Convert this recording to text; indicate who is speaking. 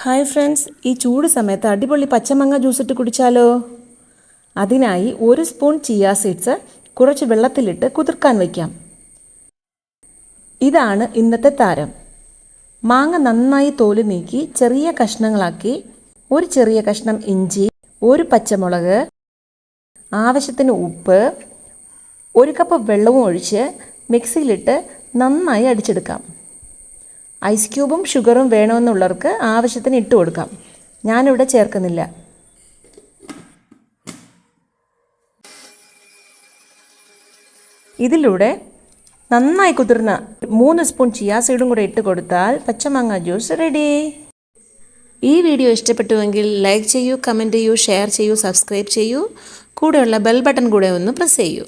Speaker 1: Hi friends, ഈ ചൂട് സമയത്ത് അടിപൊളി പച്ചമാങ്ങ ജ്യൂസ് ഇട്ട് കുടിച്ചാലോ? അതിനായി 1 സ്പൂൺ ചിയ സീഡ്സ് കുറച്ച് വെള്ളത്തിലിട്ട് കുതിർക്കാൻ വയ്ക്കാം. ഇതാണ് ഇന്നത്തെ താരം. മാങ്ങ നന്നായി തോല് നീക്കി ചെറിയ കഷ്ണങ്ങളാക്കി, ഒരു ചെറിയ കഷ്ണം ഇഞ്ചി, ഒരു പച്ചമുളക്, ആവശ്യത്തിന് ഉപ്പ്, 1 കപ്പ് വെള്ളവും ഒഴിച്ച് മിക്സിയിലിട്ട് നന്നായി അടിച്ചെടുക്കാം. ഐസ് ക്യൂബും ഷുഗറും വേണമെന്നുള്ളവർക്ക് ആവശ്യത്തിന് ഇട്ട് കൊടുക്കാം. ഞാനിവിടെ ചേർക്കുന്നില്ല. ഇതിലൂടെ നന്നായി കുതിർന്ന 3 സ്പൂൺ ചിയ സീഡും കൂടെ ഇട്ട് കൊടുത്താൽ പച്ചമാങ്ങ ജ്യൂസ് റെഡി. ഈ വീഡിയോ ഇഷ്ടപ്പെട്ടുവെങ്കിൽ ലൈക്ക് ചെയ്യൂ, കമൻറ്റ് ചെയ്യൂ, ഷെയർ ചെയ്യൂ, സബ്സ്ക്രൈബ് ചെയ്യൂ. കൂടെയുള്ള ബെൽ ബട്ടൺ കൂടെ ഒന്ന് പ്രസ് ചെയ്യൂ.